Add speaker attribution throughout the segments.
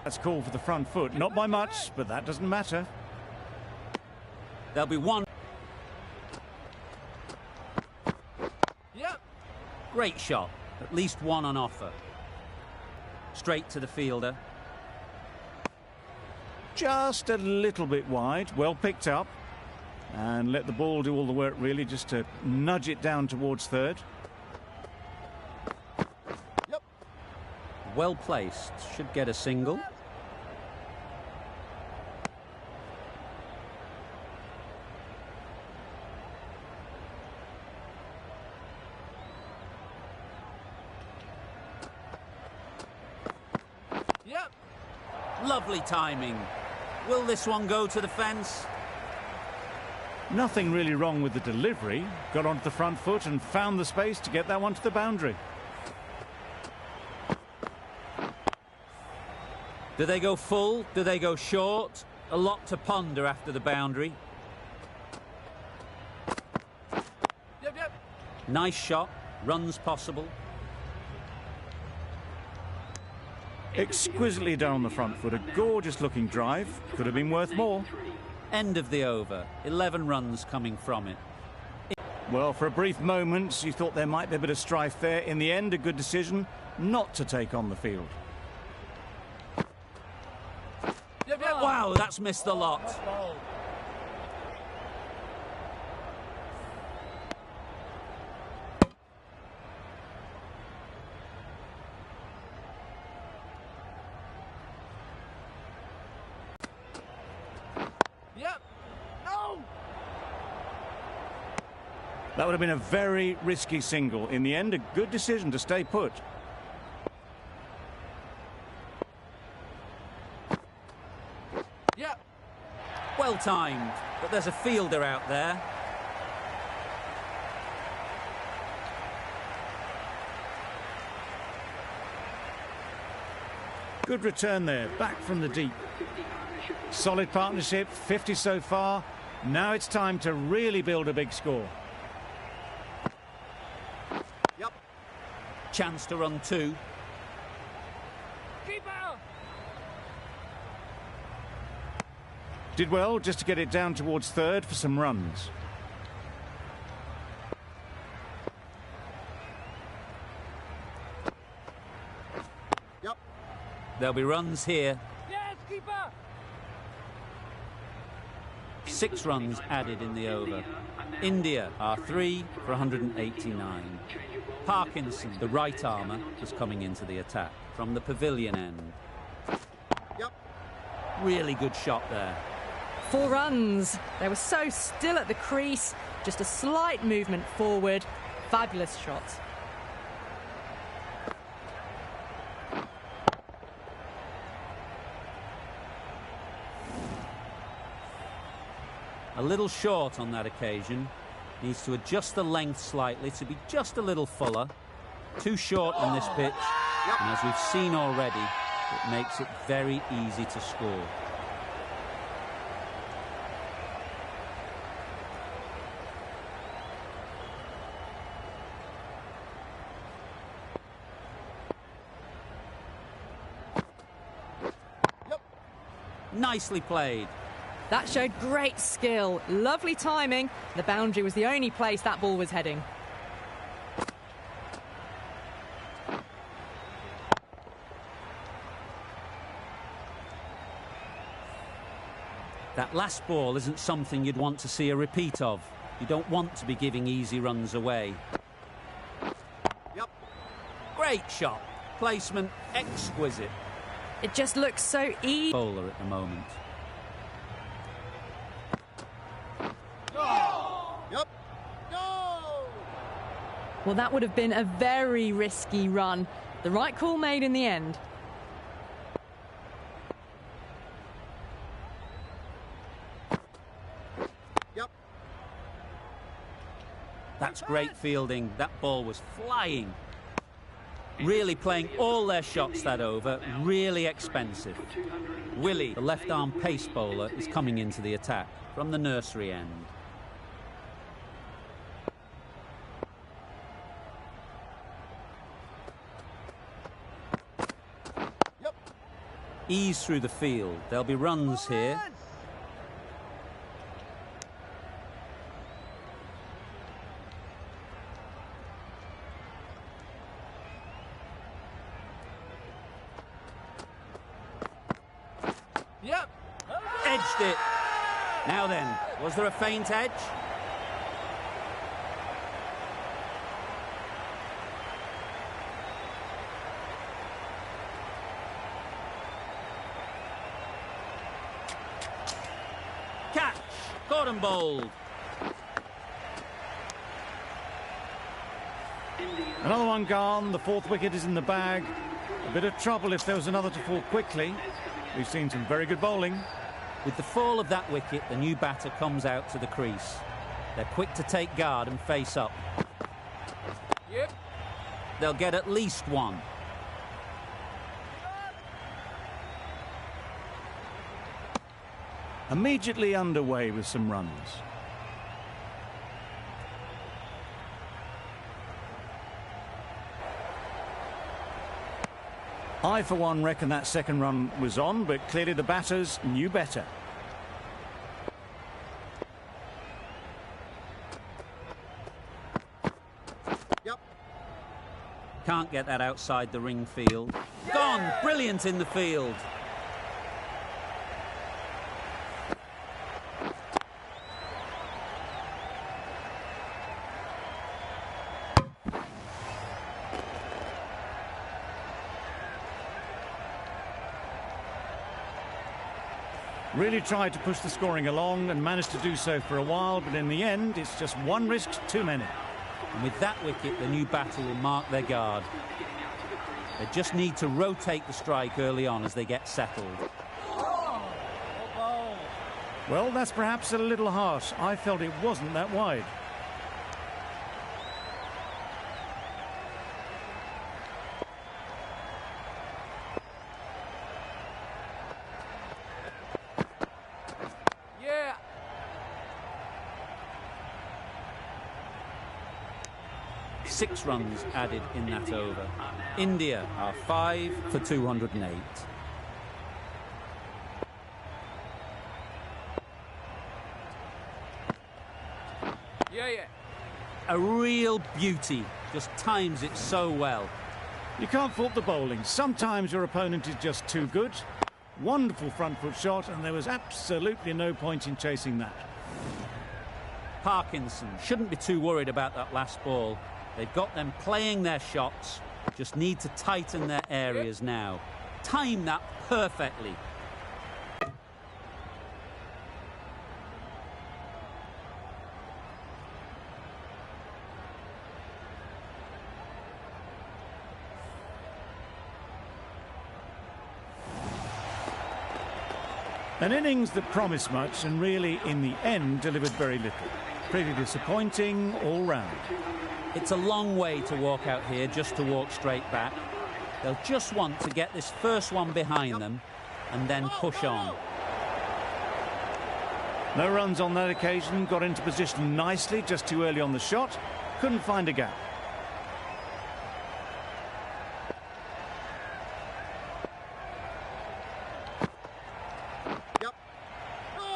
Speaker 1: That's called for the front foot. Not by much, but that doesn't matter.
Speaker 2: There'll be one. Yep. Great shot. At least one on offer. Straight to the fielder.
Speaker 1: Just a little bit wide. Well picked up. And let the ball do all the work, really, just to nudge it down towards third.
Speaker 2: Yep. Well placed. Should get a single. Yep. Lovely timing. Will this one go to the fence?
Speaker 1: Nothing really wrong with the delivery. Got onto the front foot and found the space to get that one to the boundary.
Speaker 2: Do they go full? Do they go short? A lot to ponder after the boundary. Yep, yep. Nice shot. Runs possible.
Speaker 1: Exquisitely done on the front foot. A gorgeous looking drive. Could have been worth more.
Speaker 2: End of the over. 11 runs coming from it.
Speaker 1: Well, for a brief moment, you thought there might be a bit of strife there. In the end, a good decision not to take on the field.
Speaker 2: Wow, that's missed the lot.
Speaker 1: That would have been a very risky single. In the end, a good decision to stay put.
Speaker 2: Yep. Well timed, but there's a fielder out there.
Speaker 1: Good return there, back from the deep. Solid partnership, 50 so far. Now it's time to really build a big score.
Speaker 2: Chance to run two. Keeper!
Speaker 1: Did well just to get it down towards third for some runs.
Speaker 2: Yep. There'll be runs here.
Speaker 3: Yes, keeper!
Speaker 2: 6 runs added in the over. India are 3 for 189. Parkinson, the right armour, is coming into the attack from the pavilion end. Yep. Really good shot there.
Speaker 4: 4 runs. They were so still at the crease. Just a slight movement forward. Fabulous shot.
Speaker 2: A little short on that occasion. Needs to adjust the length slightly to be just a little fuller. Too short on this pitch. Yep. And as we've seen already, it makes it very easy to score. Yep. Nicely played.
Speaker 4: That showed great skill, lovely timing. The boundary was the only place that ball was heading.
Speaker 2: That last ball isn't something you'd want to see a repeat of. You don't want to be giving easy runs away. Yep. Great shot. Placement exquisite.
Speaker 4: It just looks so easy.
Speaker 2: Bowler at the moment.
Speaker 4: Well, that would have been a very risky run. The right call made in the end.
Speaker 2: Yep. That's great fielding. That ball was flying. Really playing all their shots that over. Really expensive. Willie, the left-arm pace bowler, is coming into the attack from the nursery end. Ease through the field. There'll be runs here.
Speaker 3: Yep.
Speaker 2: Edged it. Now then, was there a feint edge? Catch. Caught and bowled.
Speaker 1: Another one gone. The fourth wicket is in the bag. A bit of trouble if there was another to fall quickly. We've seen some very good bowling.
Speaker 2: With the fall of that wicket, the new batter comes out to the crease. They're quick to take guard and face up.
Speaker 3: Yep.
Speaker 2: They'll get at least one.
Speaker 1: Immediately underway with some runs. I, for one, reckon that second run was on, but clearly the batters knew better.
Speaker 3: Yep.
Speaker 2: Can't get that outside the ring field. Gone! Brilliant in the field.
Speaker 1: Really tried to push the scoring along and managed to do so for a while, but in the end, it's just one risk too many.
Speaker 2: And with that wicket, the new batter will mark their guard. They just need to rotate the strike early on as they get settled.
Speaker 1: Well, that's perhaps a little harsh. I felt it wasn't that wide.
Speaker 3: Yeah.
Speaker 2: Six runs added in that over. India are 5 for 208.
Speaker 3: Yeah.
Speaker 2: A real beauty. Just times it so well.
Speaker 1: You can't fault the bowling. Sometimes your opponent is just too good. Wonderful front foot shot, and there was absolutely no point in chasing that.
Speaker 2: Parkinson shouldn't be too worried about that last ball. They've got them playing their shots. Just need to tighten their areas now. Time that perfectly.
Speaker 1: An innings that promised much and really, in the end, delivered very little. Pretty disappointing all round.
Speaker 2: It's a long way to walk out here just to walk straight back. They'll just want to get this first one behind them and then push on.
Speaker 1: No runs on that occasion, got into position nicely, just too early on the shot. Couldn't find a gap.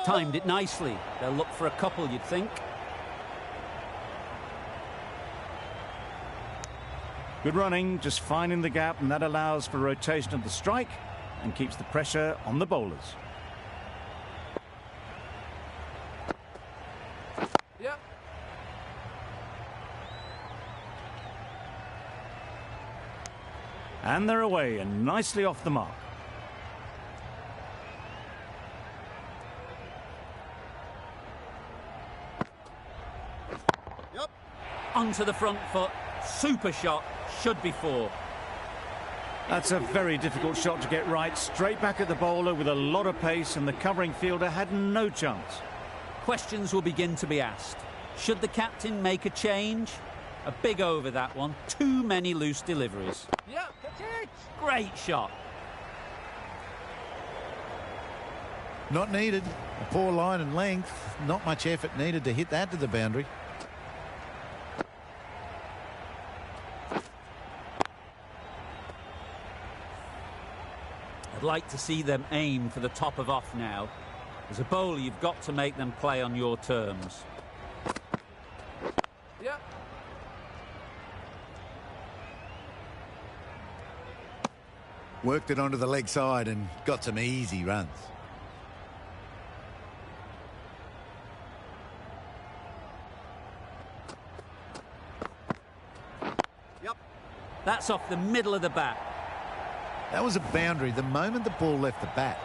Speaker 2: Timed it nicely. They'll look for a couple, you'd think.
Speaker 1: Good running, just finding the gap, and that allows for rotation of the strike and keeps the pressure on the bowlers.
Speaker 3: Yep.
Speaker 1: And they're away and nicely off the mark.
Speaker 3: Yep.
Speaker 2: Onto the front foot. Super shot. Should be 4.
Speaker 1: That's a very difficult shot to get right. Straight back at the bowler with a lot of pace, and the covering fielder had no chance.
Speaker 2: Questions will begin to be asked. Should the captain make a change? A big over, that one. Too many loose deliveries.
Speaker 3: Yep. That's it.
Speaker 2: Great shot.
Speaker 5: Not needed. A poor line and length. Not much effort needed to hit that to the boundary.
Speaker 2: I'd like to see them aim for the top of off now. As a bowler, you've got to make them play on your terms.
Speaker 3: Yep.
Speaker 5: Worked it onto the leg side and got some easy runs.
Speaker 3: Yep.
Speaker 2: That's off the middle of the bat.
Speaker 5: That was a boundary the moment the ball left the bat.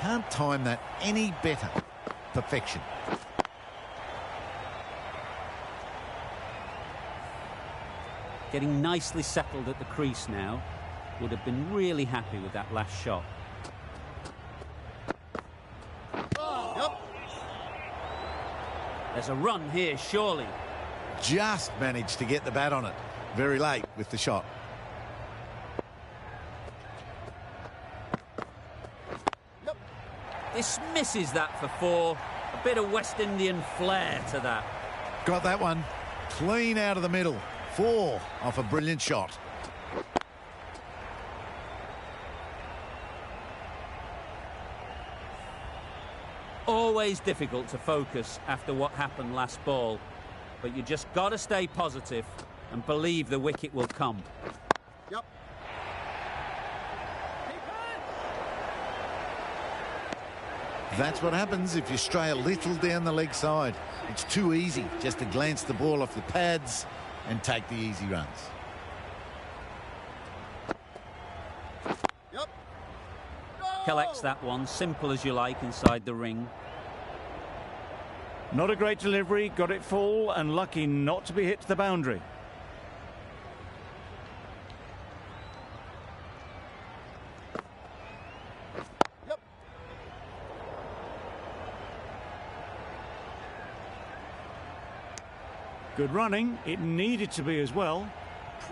Speaker 5: Can't time that any better. Perfection.
Speaker 2: Getting nicely settled at the crease now. Would have been really happy with that last shot.
Speaker 3: Yep.
Speaker 2: There's a run here, surely.
Speaker 5: Just managed to get the bat on it. Very late with the shot.
Speaker 3: Yep.
Speaker 2: This misses that for 4. A bit of West Indian flair to that.
Speaker 5: Got that one. Clean out of the middle. 4 off a brilliant shot.
Speaker 2: Always difficult to focus after what happened last ball, but you just got to stay positive and believe the wicket will come.
Speaker 3: Yep.
Speaker 5: That's what happens if you stray a little down the leg side. It's too easy just to glance the ball off the pads and take the easy runs.
Speaker 3: Yep.
Speaker 2: Collects that one, simple as you like, inside the ring.
Speaker 1: Not a great delivery, got it full and lucky not to be hit to the boundary.
Speaker 3: Yep.
Speaker 1: Good running, it needed to be as well.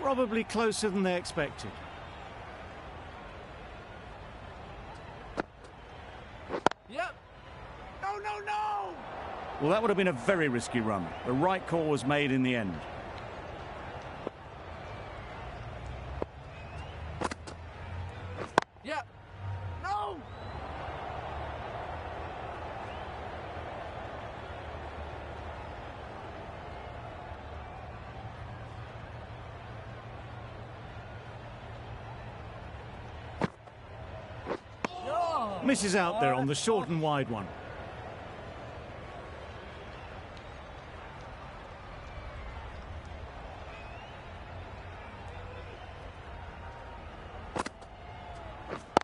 Speaker 1: Probably closer than they expected.
Speaker 3: Yep. No, no, no!
Speaker 1: Well, that would have been a very risky run. The right call was made in the end.
Speaker 3: Yep. No!
Speaker 1: Misses out there on the short and wide one.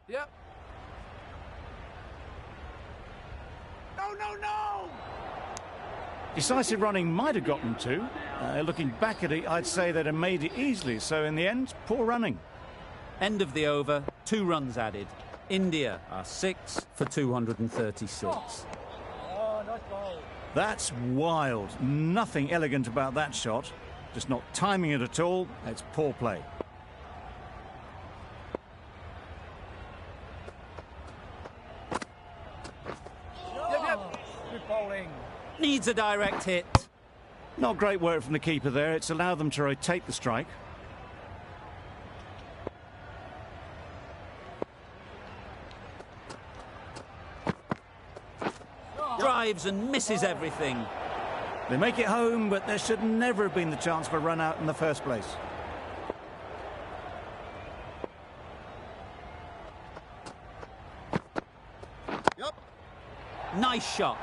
Speaker 3: Yep. No, no, no!
Speaker 1: Decisive running might have gotten to. Looking back at it, I'd say they'd have made it easily. So in the end, poor running.
Speaker 2: End of the over, 2 runs added. India are 6 for 236.
Speaker 3: Oh, nice ball.
Speaker 1: That's wild. Nothing elegant about that shot. Just not timing it at all. It's poor play.
Speaker 3: Yep, yep. Good bowling.
Speaker 2: Needs a direct hit.
Speaker 1: Not great work from the keeper there. It's allowed them to rotate the strike.
Speaker 2: Drives and misses everything.
Speaker 1: They make it home, but there should never have been the chance for a run out in the first place.
Speaker 3: Yep.
Speaker 2: Nice shot.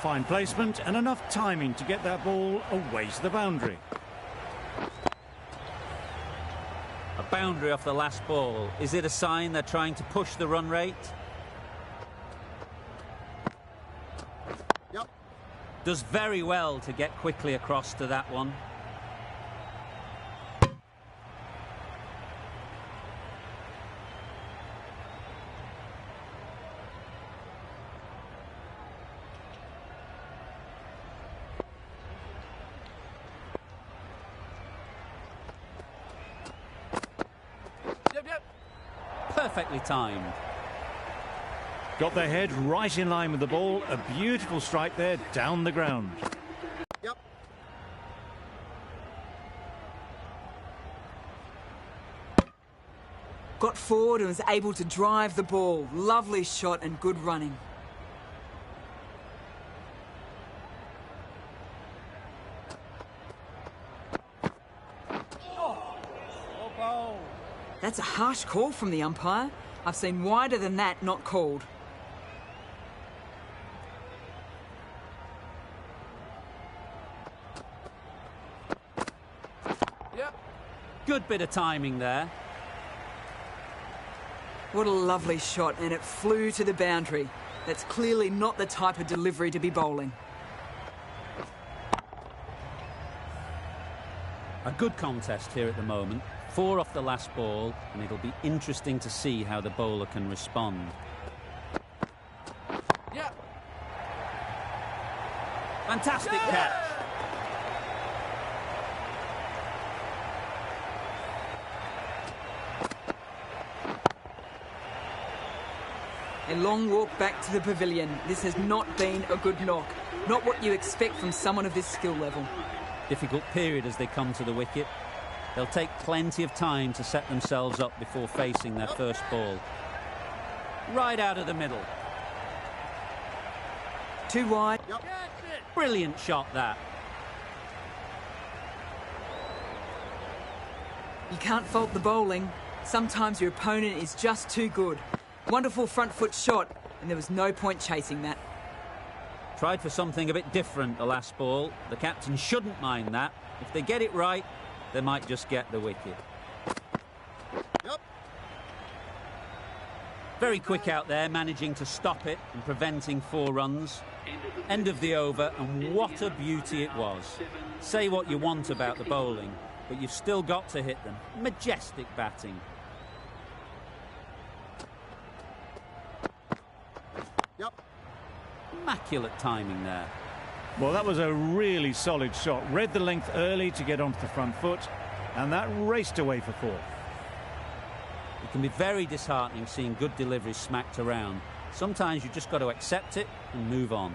Speaker 1: Fine placement and enough timing to get that ball away to the boundary.
Speaker 2: A boundary off the last ball. Is it a sign they're trying to push the run rate?
Speaker 3: Yep.
Speaker 2: Does very well to get quickly across to that one.
Speaker 3: Yep, yep.
Speaker 2: Perfectly timed.
Speaker 1: Got their head right in line with the ball. A beautiful strike there down the ground.
Speaker 3: Yep.
Speaker 6: Got forward and was able to drive the ball. Lovely shot and good running. That's a harsh call from the umpire. I've seen wider than that not called.
Speaker 3: Yep.
Speaker 2: Good bit of timing there.
Speaker 6: What a lovely shot, and it flew to the boundary. That's clearly not the type of delivery to be bowling.
Speaker 2: A good contest here at the moment. 4 off the last ball, and it'll be interesting to see how the bowler can respond.
Speaker 3: Yep.
Speaker 2: Fantastic catch.
Speaker 6: A long walk back to the pavilion. This has not been a good knock. Not what you expect from someone of this skill level.
Speaker 2: Difficult period as they come to the wicket. They'll take plenty of time to set themselves up before facing their first ball. Right out of the middle.
Speaker 6: Too wide.
Speaker 3: Yep.
Speaker 2: Brilliant shot, that.
Speaker 6: You can't fault the bowling. Sometimes your opponent is just too good. Wonderful front foot shot, and there was no point chasing that.
Speaker 2: Tried for something a bit different the last ball. The captain shouldn't mind that. If they get it right, they might just get the wicket.
Speaker 3: Yep.
Speaker 2: Very quick out there, managing to stop it and preventing 4 runs. End of the over, and what a beauty it was. Say what you want about the bowling, but you've still got to hit them. Majestic batting.
Speaker 3: Yep.
Speaker 2: Immaculate timing there.
Speaker 1: Well, that was a really solid shot. Read the length early to get onto the front foot, and that raced away for 4.
Speaker 2: It can be very disheartening seeing good deliveries smacked around. Sometimes you just got to accept it and move on.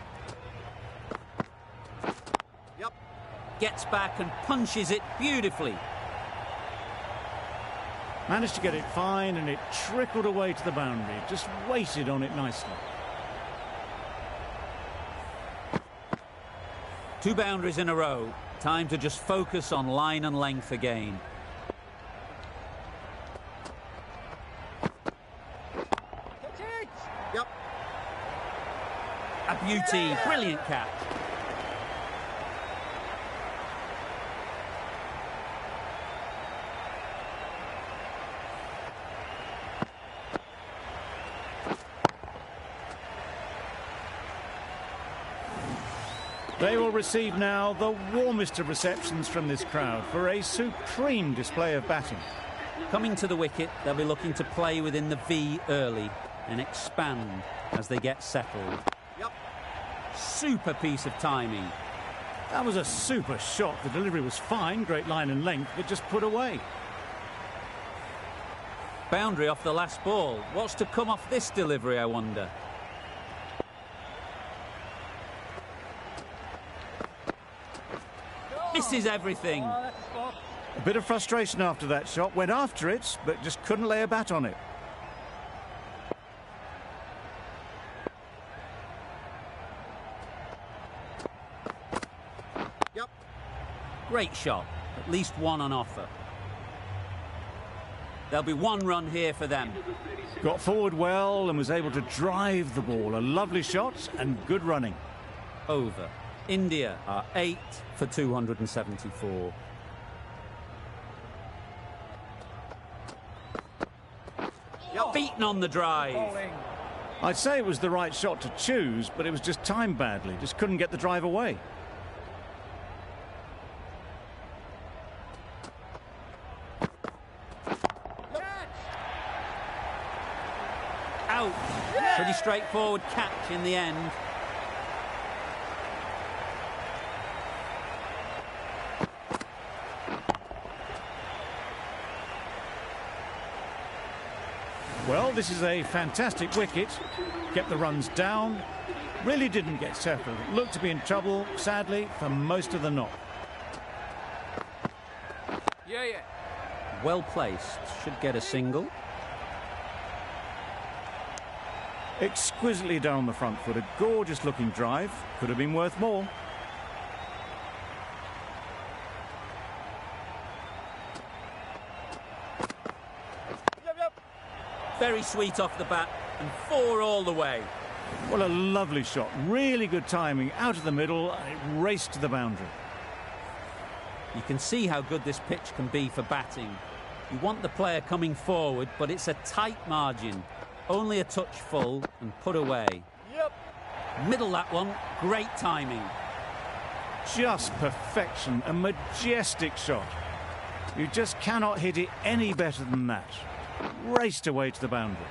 Speaker 3: Yep.
Speaker 2: Gets back and punches it beautifully.
Speaker 1: Managed to get it fine, and it trickled away to the boundary. Just waited on it nicely.
Speaker 2: 2 boundaries in a row. Time to just focus on line and length again.
Speaker 3: Yep.
Speaker 2: A beauty. Brilliant catch.
Speaker 1: They will receive now the warmest of receptions from this crowd for a supreme display of batting.
Speaker 2: Coming to the wicket, they'll be looking to play within the V early and expand as they get settled.
Speaker 3: Yep.
Speaker 2: Super piece of timing.
Speaker 1: That was a super shot. The delivery was fine, great line and length, but just put away.
Speaker 2: Boundary off the last ball. What's to come off this delivery, I wonder? Misses everything.
Speaker 1: A bit of frustration after that shot. Went after it, but just couldn't lay a bat on it.
Speaker 3: Yep.
Speaker 2: Great shot. At least 1 on offer. There'll be 1 run here for them.
Speaker 1: Got forward well and was able to drive the ball. A lovely shot and good running.
Speaker 2: Over. India are 8 for 274.
Speaker 3: Yep.
Speaker 2: Beaten on the drive.
Speaker 3: Bowling.
Speaker 1: I'd say it was the right shot to choose, but it was just timed badly. Just couldn't get the drive away.
Speaker 2: Out. Pretty straightforward catch in the end.
Speaker 1: Well, this is a fantastic wicket. Kept the runs down. Really didn't get settled. Looked to be in trouble, sadly, for most of the knock.
Speaker 3: Yeah.
Speaker 2: Well placed. Should get a single.
Speaker 1: Exquisitely done on the front foot. A gorgeous looking drive. Could have been worth more.
Speaker 2: Very sweet off the bat, and 4 all the way.
Speaker 1: Well, a lovely shot. Really good timing. Out of the middle, and it raced to the boundary.
Speaker 2: You can see how good this pitch can be for batting. You want the player coming forward, but it's a tight margin. Only a touch full and put away.
Speaker 3: Yep.
Speaker 2: Middle that one, great timing.
Speaker 1: Just perfection. A majestic shot. You just cannot hit it any better than that. Raced away to the boundary.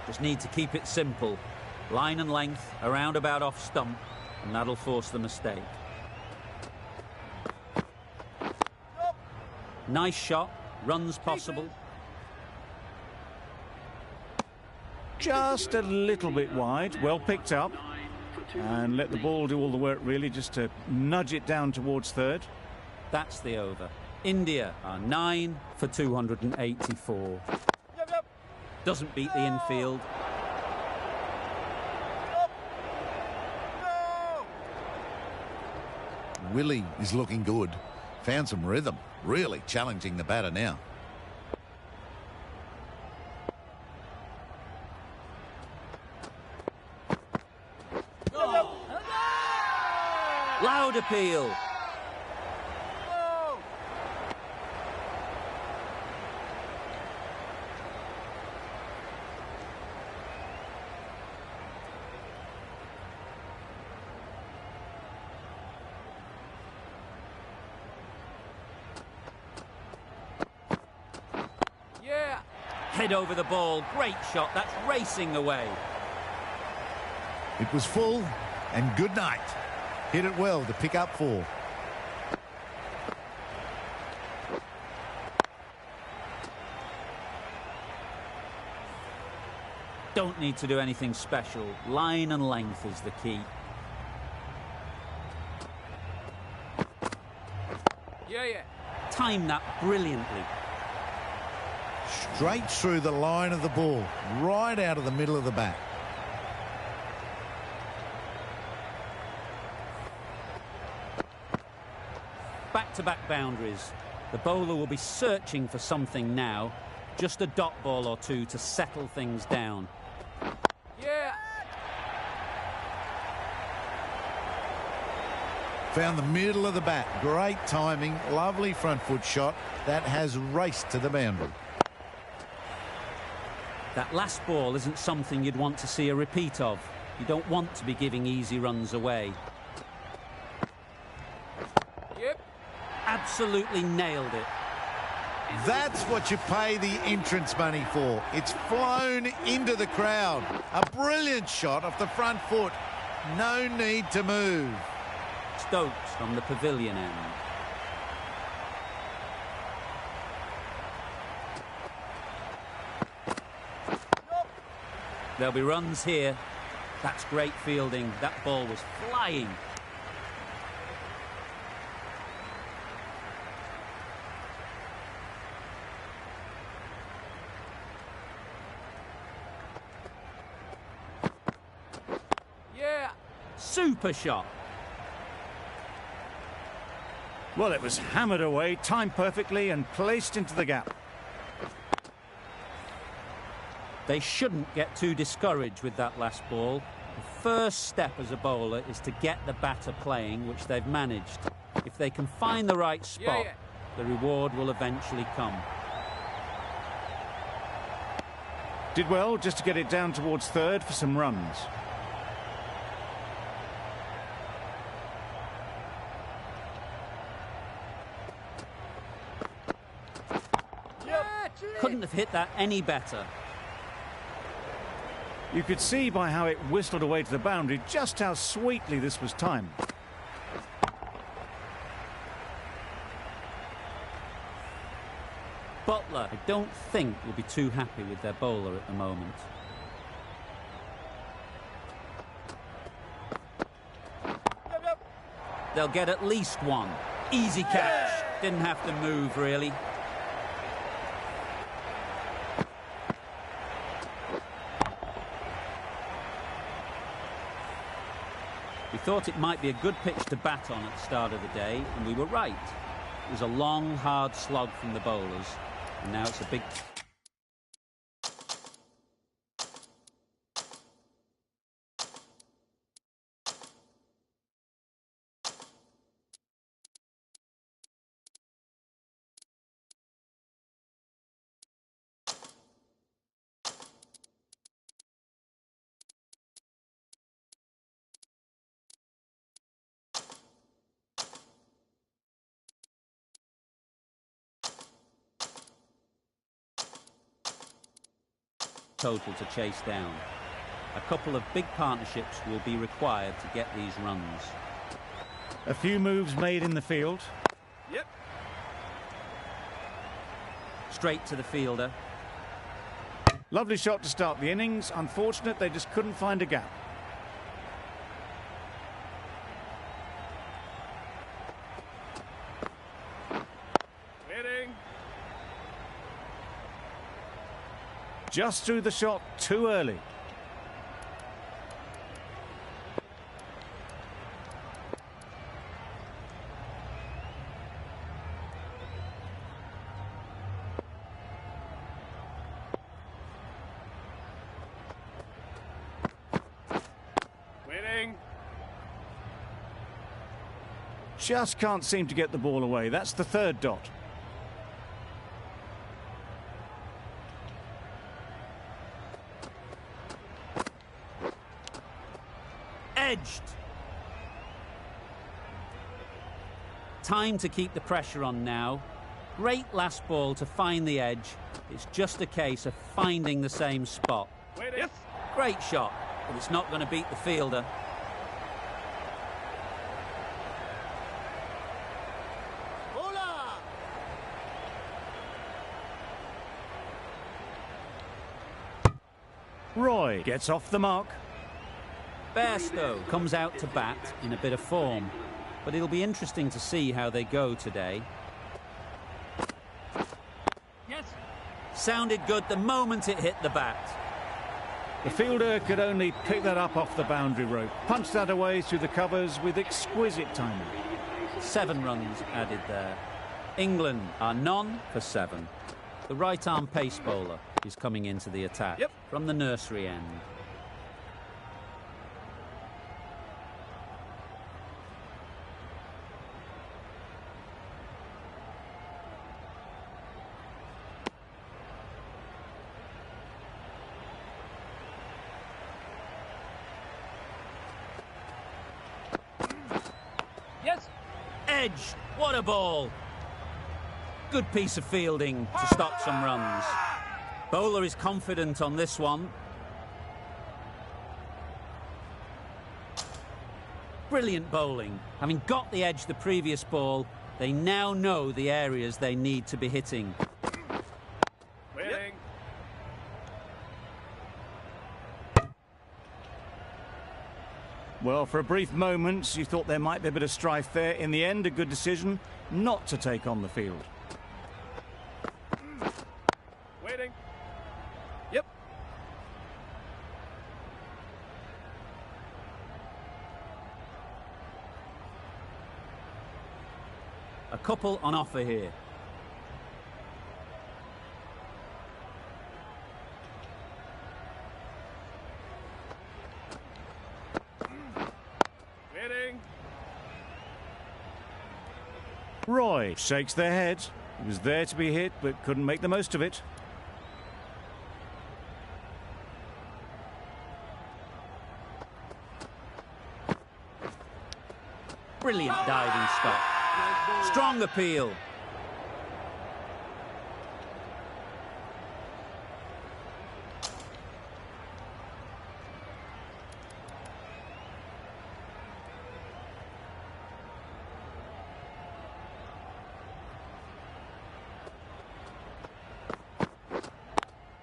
Speaker 2: Just need to keep it simple. Line and length, around about off stump, and that'll force the mistake. Nice shot, runs possible.
Speaker 1: Just a little bit wide, well picked up. And let the ball do all the work really, just to nudge it down towards third.
Speaker 2: That's the over. India are 9 for 284. Doesn't beat the infield.
Speaker 5: Willie is looking good. Found some rhythm. Really challenging the batter now.
Speaker 2: Loud appeal. Head over the ball, great shot, that's racing away.
Speaker 5: It was full, and good night. Hit it well to pick up 4.
Speaker 2: Don't need to do anything special. Line and length is the key. Time that brilliantly.
Speaker 5: Straight through the line of the ball, right out of the middle of the bat.
Speaker 2: Back-to-back boundaries. The bowler will be searching for something now. Just a dot ball or two to settle things down.
Speaker 5: Found the middle of the bat. Great timing, lovely front foot shot. That has raced to the boundary.
Speaker 2: That last ball isn't something you'd want to see a repeat of. You don't want to be giving easy runs away. Absolutely nailed it.
Speaker 5: That's what you pay the entrance money for. It's flown into the crowd. A brilliant shot off the front foot. No need to move.
Speaker 2: Stokes from the pavilion end. There'll be runs here. That's great fielding. That ball was flying. Super shot.
Speaker 1: Well, it was hammered away, timed perfectly and placed into the gap.
Speaker 2: They shouldn't get too discouraged with that last ball. The first step as a bowler is to get the batter playing, which they've managed. If they can find the right spot, the reward will eventually come.
Speaker 1: Did well just to get it down towards third for some runs.
Speaker 2: Couldn't have hit that any better.
Speaker 1: You could see by how it whistled away to the boundary just how sweetly this was timed.
Speaker 2: Butler, I don't think, will be too happy with their bowler at the moment. They'll get at least one. Easy catch. Didn't have to move, really. thought it might be a good pitch to bat on at the start of the day, and we were right. It was a long, hard slog from the bowlers, and now it's a big... total to chase down. A couple of big partnerships will be required to get these runs.
Speaker 1: A few moves made in the field.
Speaker 3: Yep.
Speaker 2: Straight to the fielder.
Speaker 1: Lovely shot to start the innings. Unfortunate they just couldn't find a gap.
Speaker 3: Hitting.
Speaker 1: Just threw the shot too early.
Speaker 3: Winning.
Speaker 1: Just can't seem to get the ball away. That's the third dot.
Speaker 2: Edged. Time to keep the pressure on now. Great last ball to find the edge. It's just a case of finding the same spot.
Speaker 3: Yes.
Speaker 2: Great shot, but it's not going to beat the fielder.
Speaker 3: Bowler.
Speaker 1: Roy gets off the mark.
Speaker 2: Bairstow comes out to bat in a bit of form, but it'll be interesting to see how they go today.
Speaker 3: Yes.
Speaker 2: Sounded good the moment it hit the bat.
Speaker 1: The fielder could only pick that up off the boundary rope. Punched that away through the covers with exquisite timing.
Speaker 2: 7 runs added there. England are none for 7. The right-arm pace bowler is coming into the attack from the nursery end.
Speaker 3: Yes.
Speaker 2: Edge, what a ball. Good piece of fielding to stop some runs. Bowler is confident on this one. Brilliant bowling. Having got the edge the previous ball, they now know the areas they need to be hitting.
Speaker 3: Winning.
Speaker 1: Well, for a brief moment, you thought there might be a bit of strife there. In the end, a good decision not to take on the field.
Speaker 3: Waiting. Yep.
Speaker 2: A couple on offer here.
Speaker 3: Winning.
Speaker 1: Roy shakes their head. He was there to be hit, but couldn't make the most of it.
Speaker 2: Brilliant diving stop. Strong appeal.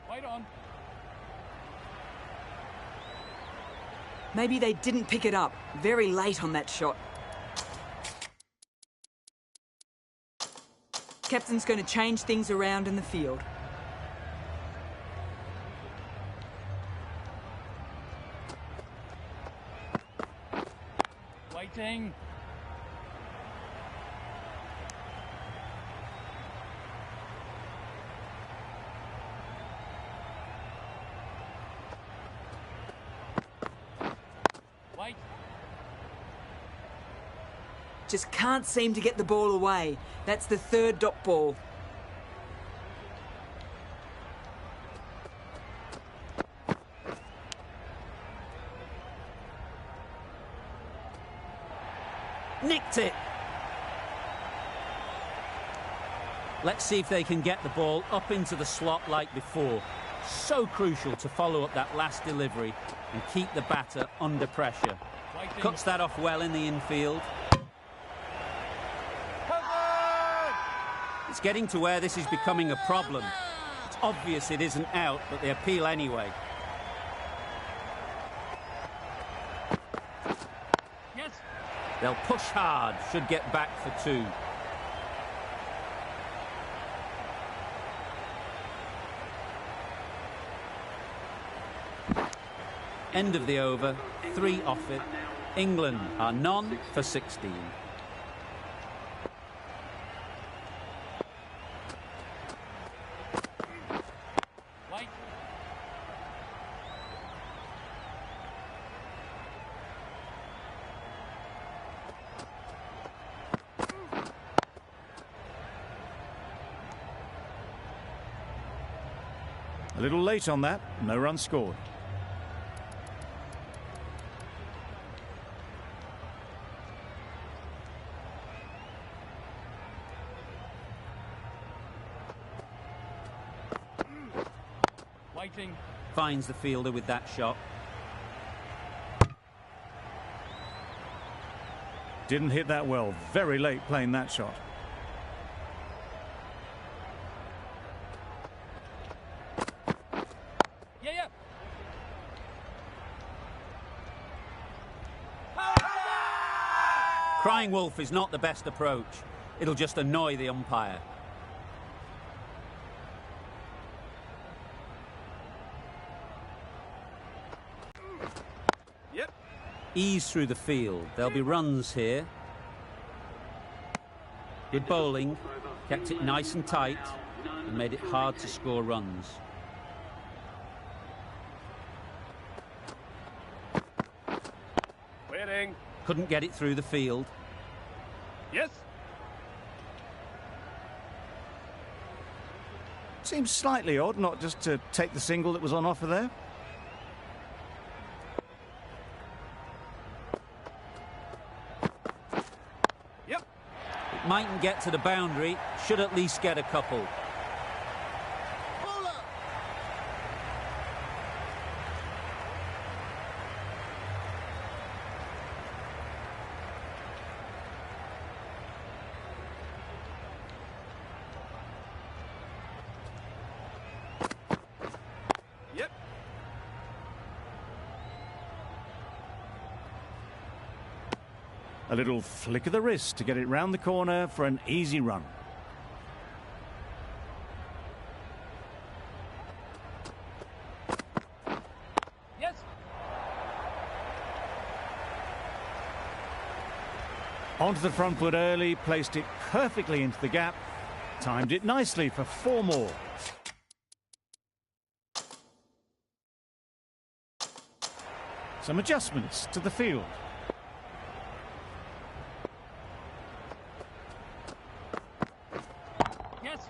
Speaker 3: Right on.
Speaker 6: Maybe they didn't pick it up. Very late on that shot. Captain's going to change things around in the field.
Speaker 3: Waiting. Wait.
Speaker 6: Just can't seem to get the ball away. That's the third dot ball.
Speaker 2: Nicked it. Let's see if they can get the ball up into the slot like before. So crucial to follow up that last delivery and keep the batter under pressure.
Speaker 3: Waiting.
Speaker 2: Cuts that off well in the infield. It's getting to where this is becoming a problem. It's obvious it isn't out, but they appeal anyway.
Speaker 3: Yes.
Speaker 2: They'll push hard, should get back for 2. End of the over, 3 off it. England are none for 16.
Speaker 3: Wait.
Speaker 1: A little late on that, no run scored.
Speaker 3: Waiting.
Speaker 2: Finds the fielder with that shot.
Speaker 1: Didn't hit that well, very late playing that shot.
Speaker 3: Yeah.
Speaker 2: Crying wolf is not the best approach. It'll just annoy the umpire.
Speaker 3: Yep.
Speaker 2: Ease through the field. There'll be runs here. Good bowling. Kept it nice and tight and made it hard to score runs.
Speaker 3: Waiting.
Speaker 2: Couldn't get it through the field.
Speaker 3: Yes.
Speaker 1: Seems slightly odd not just to take the single that was on offer there.
Speaker 3: Yep.
Speaker 2: It mightn't get to the boundary. Should at least get a couple.
Speaker 3: Yep.
Speaker 1: A little flick of the wrist to get it round the corner for an easy run.
Speaker 3: Yes.
Speaker 1: Onto the front foot early, placed it perfectly into the gap, timed it nicely for 4 more. Some adjustments to the field.
Speaker 3: Yes.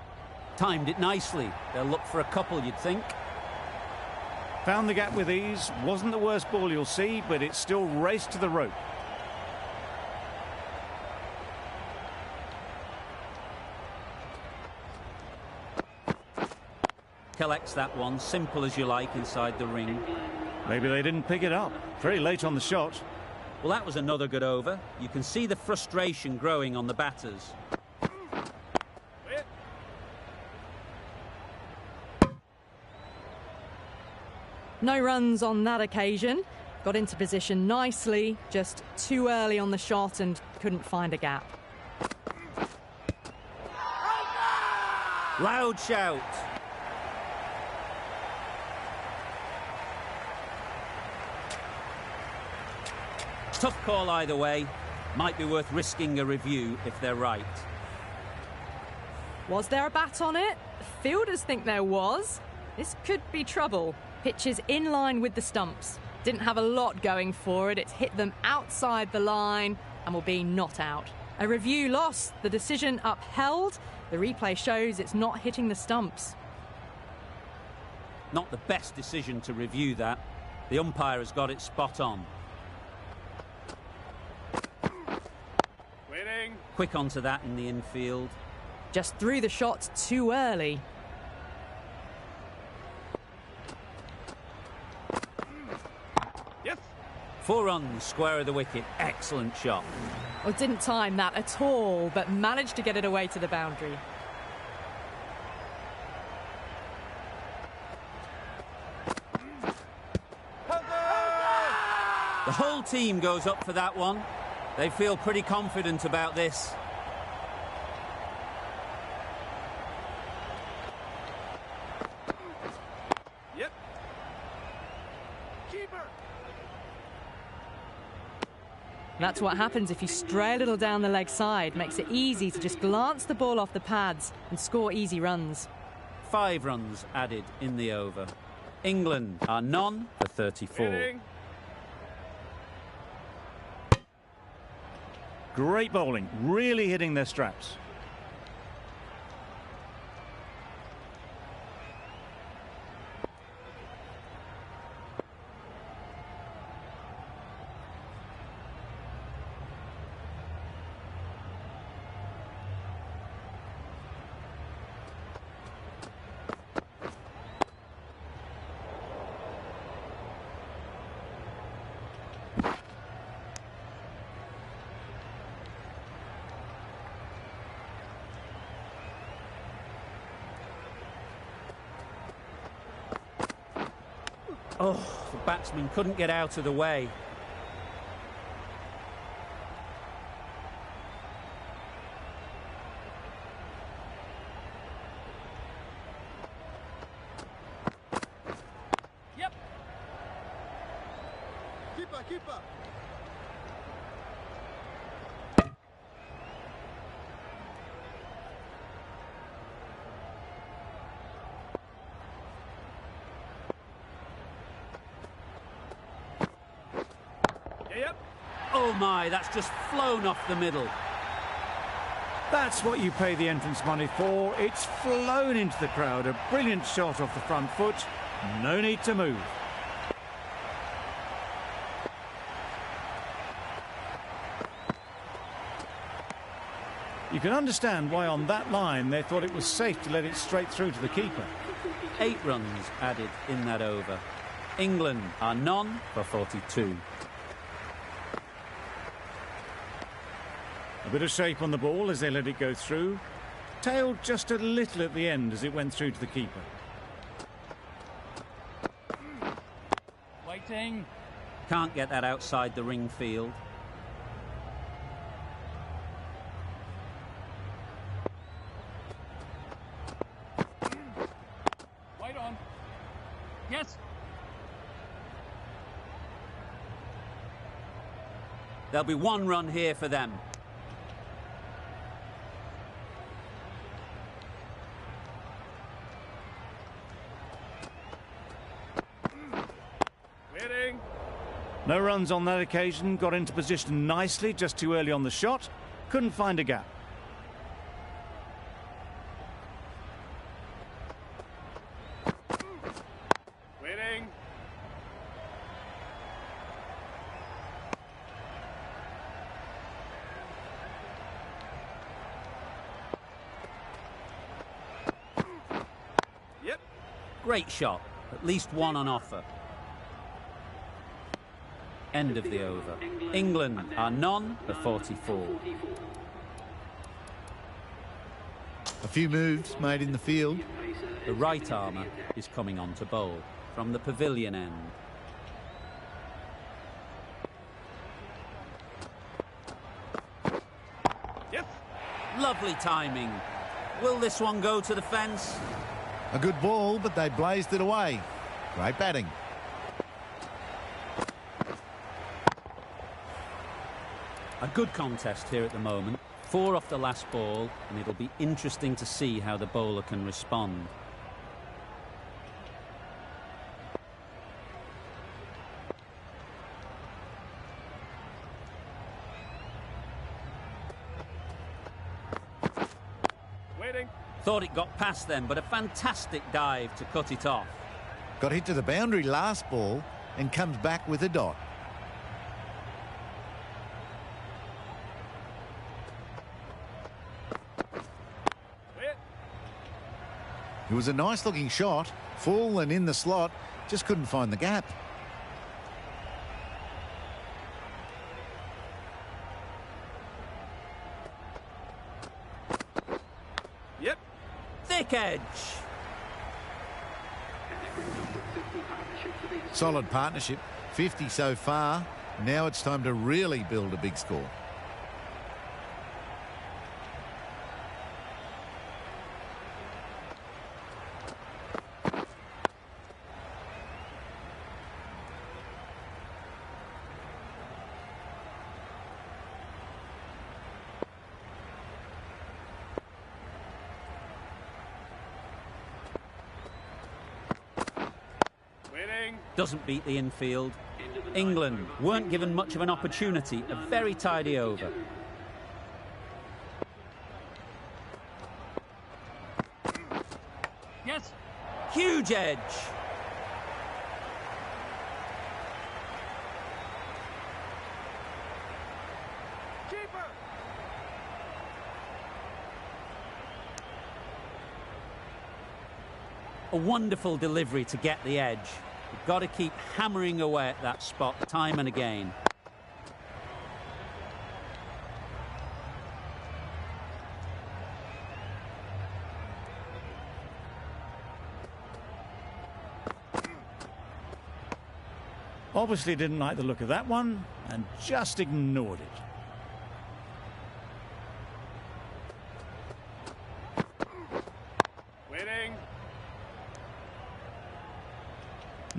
Speaker 2: Timed it nicely. They'll look for a couple, you'd think.
Speaker 1: Found the gap with ease. Wasn't the worst ball you'll see, but it still raced to the rope.
Speaker 2: Collects that one, simple as you like, inside the ring.
Speaker 1: Maybe they didn't pick it up. Very late on the shot.
Speaker 2: Well, that was another good over. You can see the frustration growing on the batters.
Speaker 3: Wait.
Speaker 4: No runs on that occasion. Got into position nicely, just too early on the shot and couldn't find a gap.
Speaker 2: Loud shout. Tough call either way. Might be worth risking a review if they're right.
Speaker 4: Was there a bat on it? Fielders think there was. This could be trouble. Pitch is in line with the stumps. Didn't have a lot going for it. It's hit them outside the line and will be not out. A review lost. The decision upheld. The replay shows it's not hitting the stumps.
Speaker 2: Not the best decision to review that. The umpire has got it spot on.
Speaker 3: Waiting.
Speaker 2: Quick onto that in the infield.
Speaker 4: Just threw the shot too early.
Speaker 3: Yes.
Speaker 2: 4 runs, square of the wicket. Excellent shot.
Speaker 4: Well, didn't time that at all, but managed to get it away to the boundary.
Speaker 2: The whole team goes up for that one. They feel pretty confident about this.
Speaker 3: Yep. Keeper.
Speaker 4: That's what happens if you stray a little down the leg side. Makes it easy to just glance the ball off the pads and score easy runs.
Speaker 2: 5 runs added in the over. England are none for 34.
Speaker 3: Waiting.
Speaker 1: Great bowling, really hitting their straps.
Speaker 2: Oh, the batsman couldn't get out of the way.
Speaker 3: Yep. Keeper, keeper. Yep.
Speaker 2: Oh my, that's just flown off the middle.
Speaker 1: That's what you pay the entrance money for. It's flown into the crowd. A brilliant shot off the front foot. No need to move. You can understand why on that line they thought it was safe to let it straight through to the keeper.
Speaker 2: 8 runs added in that over. England are none for 42.
Speaker 1: A bit of shape on the ball as they let it go through. Tailed just a little at the end as it went through to the keeper.
Speaker 3: Waiting.
Speaker 2: Can't get that outside the ring field.
Speaker 3: Wait on. Yes.
Speaker 2: There'll be 1 run here for them.
Speaker 3: Waiting.
Speaker 1: No runs on that occasion. Got into position nicely, just too early on the shot. Couldn't find a gap.
Speaker 3: Waiting. Yep.
Speaker 2: Great shot. At least 1 on offer. End of the over. England are none for 44.
Speaker 5: A few moves made in the field.
Speaker 2: The right armour is coming on to bowl from the pavilion end.
Speaker 3: Yes.
Speaker 2: Lovely timing. Will this one go to the fence?
Speaker 5: A good ball, but they blazed it away. Great batting.
Speaker 2: A good contest here at the moment. 4 off the last ball, and it'll be interesting to see how the bowler can respond.
Speaker 3: Waiting.
Speaker 2: Thought it got past them, but a fantastic dive to cut it off.
Speaker 5: Got hit to the boundary last ball and comes back with a dot. It was a nice-looking shot, full and in the slot, just couldn't find the gap.
Speaker 3: Yep.
Speaker 2: Thick edge.
Speaker 5: Solid partnership, 50 so far. Now it's time to really build a big score.
Speaker 2: Doesn't beat the infield. England weren't given much of an opportunity. A very tidy over.
Speaker 3: Yes.
Speaker 2: Huge edge.
Speaker 3: Keeper.
Speaker 2: A wonderful delivery to get the edge. You've got to keep hammering away at that spot time and again.
Speaker 1: Obviously didn't like the look of that one and just ignored it.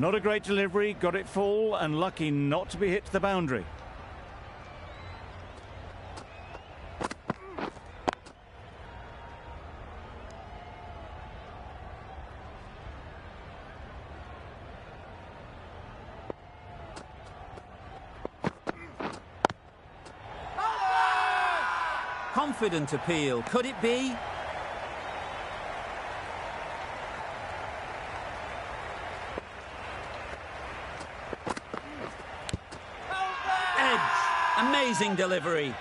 Speaker 1: Not a great delivery, got it full and lucky not to be hit to the boundary.
Speaker 2: Confident appeal, could it be? Amazing delivery.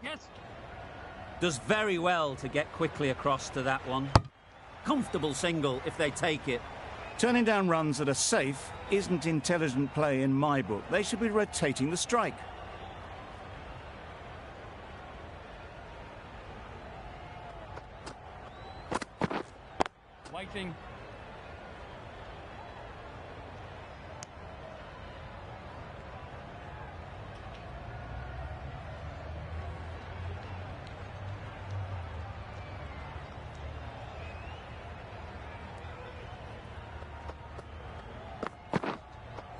Speaker 3: Yes.
Speaker 2: Does very well to get quickly across to that one. Comfortable single if they take it.
Speaker 1: Turning down runs that are safe isn't intelligent play in my book. They should be rotating the strike.
Speaker 3: Waiting.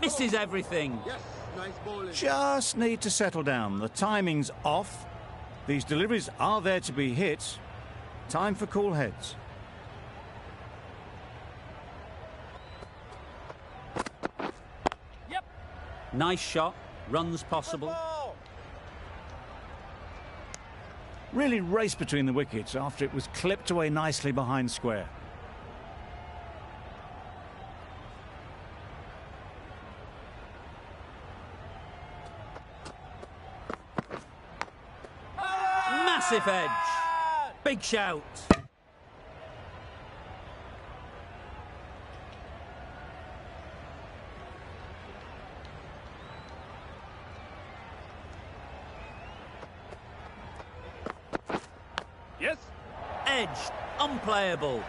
Speaker 2: Misses everything.
Speaker 7: Yes, nice bowling.
Speaker 1: Just need to settle down. The timing's off. These deliveries are there to be hit. Time for cool heads.
Speaker 3: Yep.
Speaker 2: Nice shot. Runs possible.
Speaker 1: Really raced between the wickets after it was clipped away nicely behind square.
Speaker 2: Massive edge. Big shout.
Speaker 3: Yes.
Speaker 2: Edge. Unplayable.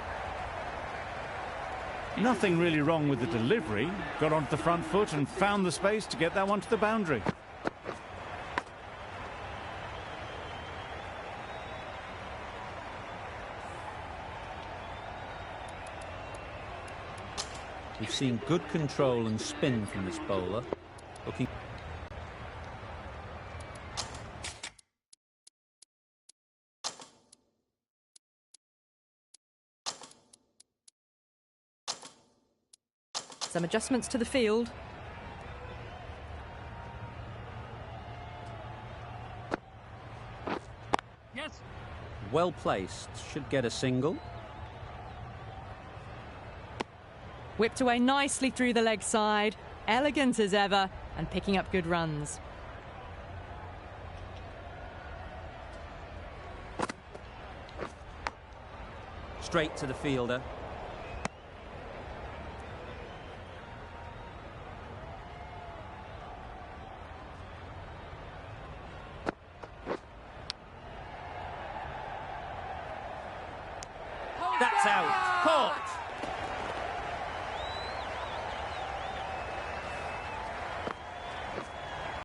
Speaker 1: Nothing really wrong with the delivery. Got onto the front foot and found the space to get that one to the boundary.
Speaker 2: We've seen good control and spin from this bowler. Looking.
Speaker 4: Some adjustments to the field.
Speaker 3: Yes.
Speaker 2: Well placed. Should get a single.
Speaker 4: Whipped away nicely through the leg side. Elegant as ever and picking up good runs.
Speaker 2: Straight to the fielder. That's out. Caught.